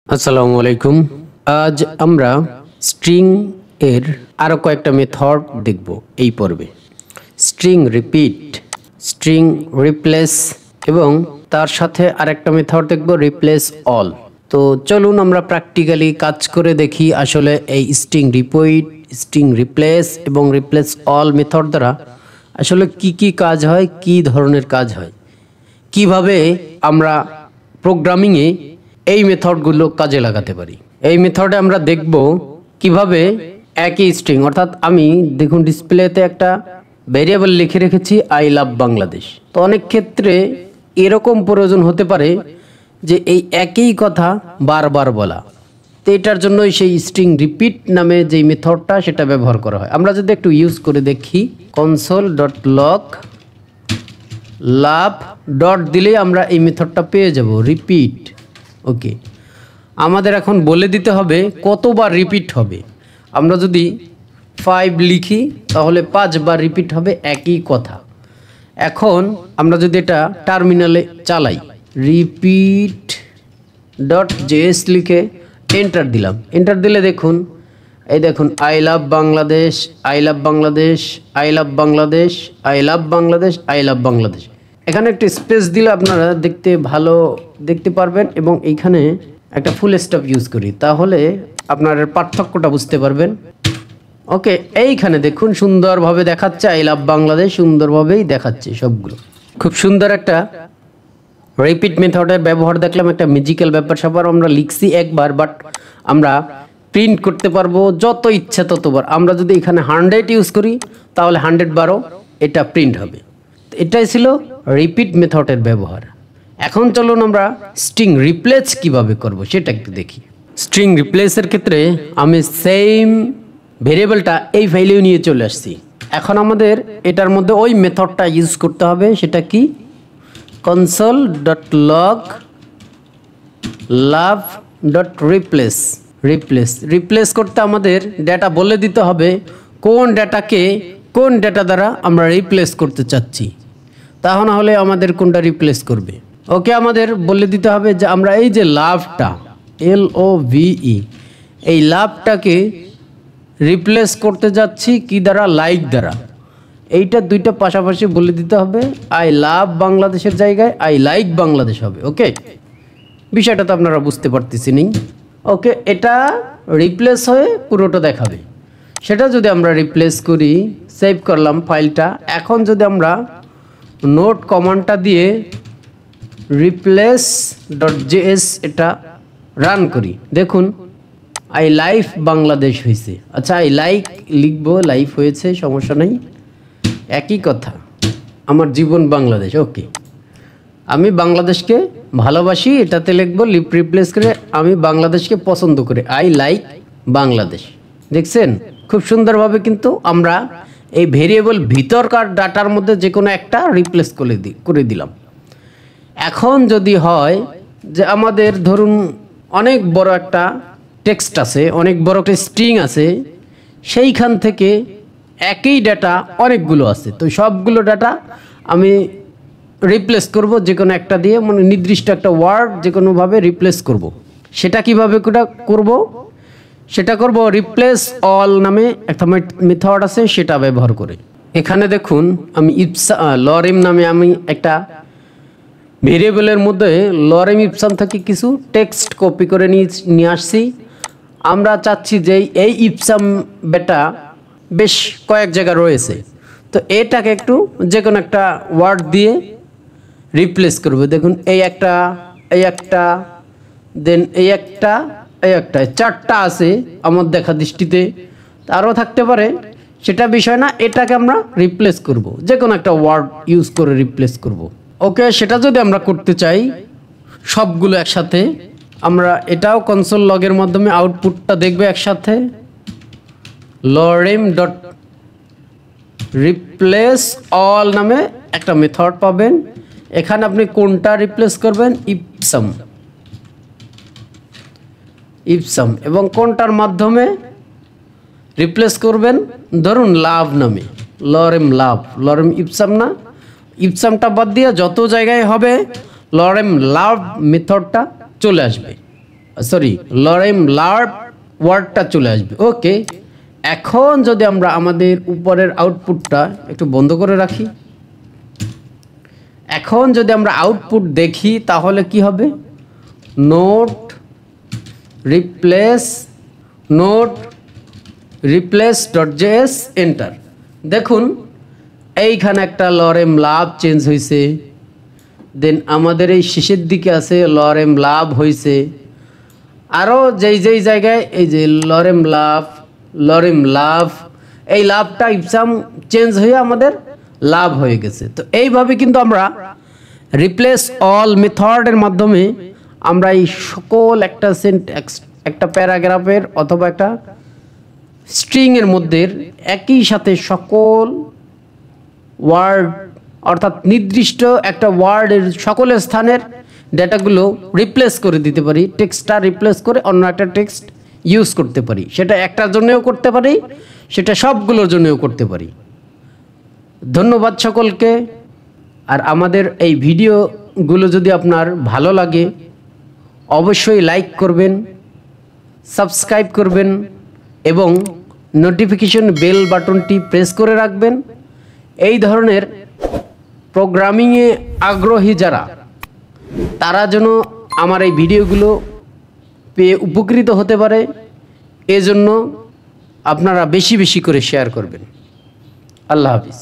আসসালামু আলাইকুম। আজ আমরা স্ট্রিং এর আরো কয়েকটা মেথড দেখব এই পর্বে। স্ট্রিং রিপিট, স্ট্রিং রিপ্লেস এবং তার সাথে আরেকটা মেথড দেখব রিপ্লেস অল। তো চলুন আমরা প্র্যাকটিক্যালি কাজ করে দেখি আসলে এই স্ট্রিং রিপিট, স্ট্রিং রিপ্লেস এবং রিপ্লেস অল মেথড দ্বারা আসলে কি কাজ হয়, কি ধরনের কাজ হয়, কিভাবে আমরা প্রোগ্রামিংয়ে এই মেথডগুলো কাজে লাগাতে পারি। এই মেথডে আমরা দেখব কিভাবে একই স্ট্রিং, অর্থাৎ আমি দেখুন ডিসপ্লেতে একটা ভেরিয়েবল লিখে রেখেছি আই লাভ বাংলাদেশ। তো অনেক ক্ষেত্রে এরকম প্রয়োজন হতে পারে যে এই একই কথা বারবার বলা, তো এটার জন্যই সেই স্ট্রিং রিপিট নামে যেই মেথডটা সেটা ব্যবহার করা হয়। আমরা যদি একটু ইউজ করে দেখি, console.log লাভ ডট দিলেই আমরা এই মেথডটা পেয়ে যাব, রিপিট। ওকে, আমাদের এখন বলে দিতে হবে কতবার রিপিট হবে। আমরা যদি 5 লিখি তাহলে 5 বার রিপিট হবে একই কথা। এখন আমরা যদি এটা টার্মিনালে চালাই, রিপিট ডট জেএস লিখে এন্টার দিলাম, এন্টার দিলে দেখুন এই দেখুন I love Bangladesh, I love Bangladesh, I love Bangladesh, I love Bangladesh, I love Bangladesh. এখানে একটা স্পেস দিলে আপনারা দেখতে ভালো দেখতে পারবেন এবং এইখানে একটা ফুল স্টপ ইউজ করি তাহলে আপনার পার্থক্যটা বুঝতে পারবেন। ওকে, এইখানে দেখুন সুন্দরভাবে দেখাচ্ছে আই লাভ বাংলাদেশ, সুন্দরভাবেই দেখাচ্ছে সবগুলো। খুব সুন্দর একটা রিপিট মেথডের ব্যবহার দেখলাম, একটা ম্যাজিক্যাল ব্যাপার স্যাপার। আমরা লিখছি একবার, বাট আমরা প্রিন্ট করতে পারবো যত ইচ্ছা ততবার। আমরা যদি এখানে 100 ইউজ করি তাহলে 100 বারও এটা প্রিন্ট হবে। এটাই ছিল রিপিট মেথডের ব্যবহার। এখন চলুন আমরা স্ট্রিং রিপ্লেস কিভাবে করব সেটা একটু দেখি। স্ট্রিং রিপ্লেসের ক্ষেত্রে আমি সেম ভেরিয়েবলটা এই ফাইলেও নিয়ে চলে আসছি। এখন আমাদের এটার মধ্যে ওই মেথডটা ইউজ করতে হবে, সেটা কি console.log লাভ ডট রিপ্লেস। রিপ্লেস করতে আমাদের ডেটা বলে দিতে হবে কোন ডেটাকে কোন ডেটা দ্বারা আমরা রিপ্লেস করতে চাচ্ছি, তাহলে হলে আমাদের কোনটা রিপ্লেস করবে। ওকে, আমাদের বলে দিতে হবে যে আমরা এই যে লাভটা LOVE, এই লাভটাকে রিপ্লেস করতে যাচ্ছি কি দ্বারা, লাইক দ্বারা। এইটা দুইটা পাশাপাশি বলে দিতে হবে, আই লাভ বাংলাদেশের জায়গায় আই লাইক বাংলাদেশ হবে। ওকে, বিষয়টা তো আপনারা বুঝতে পারতেছেন। ওকে, এটা রিপ্লেস হয়ে পুরোটা দেখাবে। সেটা যদি আমরা রিপ্লেস করি, সেভ করলাম ফাইলটা। এখন যদি আমরা নোট কমান্ডটা দিয়ে রিপ্লেস ডট জেএস এটা রান করি, দেখুন আই লাইফ বাংলাদেশ হয়েছে। আচ্ছা, আই লাইক লিখবো, লাইফ হয়েছে, সমস্যা নেই, একই কথা, আমার জীবন বাংলাদেশ। ওকে, আমি বাংলাদেশকে ভালোবাসি এটাতে লিখবো, রিপ্লেস করে আমি বাংলাদেশকে পছন্দ করি, আই লাইক বাংলাদেশ। দেখছেন খুব সুন্দরভাবে কিন্তু আমরা এই ভেরিয়েবল ভিতরকার ডাটার মধ্যে যে কোনো একটা রিপ্লেস করে দিলাম। এখন যদি হয় যে আমাদের ধরুন অনেক বড় একটা টেক্সট আছে, অনেক বড় একটা স্ট্রিং আছে, সেইখান থেকে একই ডাটা অনেকগুলো আছে, তো সবগুলো ডাটা আমি রিপ্লেস করব যে কোনো একটা দিয়ে, মানে নির্দিষ্ট একটা ওয়ার্ড যে কোনোভাবে রিপ্লেস করব। সেটা কিভাবে করব, সেটা করব রিপ্লেস অল নামে একটা মেথড আছে, সেটা ব্যবহার করে। এখানে দেখুন আমি লরেম নামে আমি একটা ভেরিয়েবলের মধ্যে লরেম ইপসাম থেকে কিছু টেক্সট কপি করে নিয়ে আসছি। আমরা চাচ্ছি যে এই ইপসাম বেটা বেশ কয়েক জায়গা রয়েছে, তো এটাকে একটু যে কোনো একটা ওয়ার্ড দিয়ে রিপ্লেস করবে। দেখুন এই একটা, এই একটা, দেন এই একটা, এই একটা, 4টা আছে আমার দেখা দৃষ্টিতে, আরও থাকতে পারে, সেটা বিষয় না। এটাকে আমরা রিপ্লেস করব, যে কোনো একটা ওয়ার্ড ইউজ করে রিপ্লেস করব। ওকে, সেটা যদি আমরা করতে চাই সবগুলো একসাথে, আমরা এটাও কনসোল লগের মাধ্যমে আউটপুটটা দেখবে একসাথে। লরেম ডট রিপ্লেস অল নামে একটা মেথড পাবেন। এখানে আপনি কোনটা রিপ্লেস করবেন, ইপসাম, এবং কোনটার মাধ্যমে রিপ্লেস করবেন, ধরুন লাভ নামে, লরেম লাভ, লরেম ইপসাম না, ইপসামটা বাদ দিয়ে যত জায়গায় হবে লরেম লাভ মেথডটা চলে আসবে। সরি লরেম লার্ভ ওয়ার্ডটা চলে আসবে। ওকে, এখন যদি আমরা আমাদের উপরের আউটপুটটা একটু বন্ধ করে রাখি, এখন যদি আমরা আউটপুট দেখি তাহলে কি হবে, note replace dot JS enter. দেখুন এইখানে একটা লরেম লাভ চেঞ্জ হয়েছে, দেন আমাদের এই শেষের দিকে আছে লরেম লাভ হয়েছে, আরও যেই জায়গায় এই যে লরেম লাভ এই লাভটা ইপসাম চেঞ্জ হয়ে আমাদের লাভ হয়ে গেছে। তো এইভাবে কিন্তু আমরা রিপ্লেস অল মেথডের মাধ্যমে আমরা এই সকল একটা প্যারাগ্রাফের অথবা একটা স্ট্রিংয়ের মধ্যে একই সাথে সকল ওয়ার্ড অর্থাৎ নির্দিষ্ট একটা ওয়ার্ডের সকল স্থানের ডেটাগুলো রিপ্লেস করে দিতে পারি, টেক্সটটা রিপ্লেস করে অন্য একটা টেক্সট ইউজ করতে পারি। সেটা একটার জন্যও করতে পারি, সেটা সবগুলোর জন্যও করতে পারি। ধন্যবাদ সকলকে। আর আমাদের এই ভিডিওগুলো যদি আপনার ভালো লাগে অবশ্যই লাইক করবেন, সাবস্ক্রাইব করবেন এবং নোটিফিকেশন বেল বাটনটি প্রেস করে রাখবেন। এই ধরনের প্রোগ্রামিংয়ে আগ্রহী যারা, তারা যেন আমার এই ভিডিওগুলো পেয়ে উপকৃত হতে পারে, এজন্য আপনারা বেশি বেশি করে শেয়ার করবেন। আল্লাহ হাফিজ।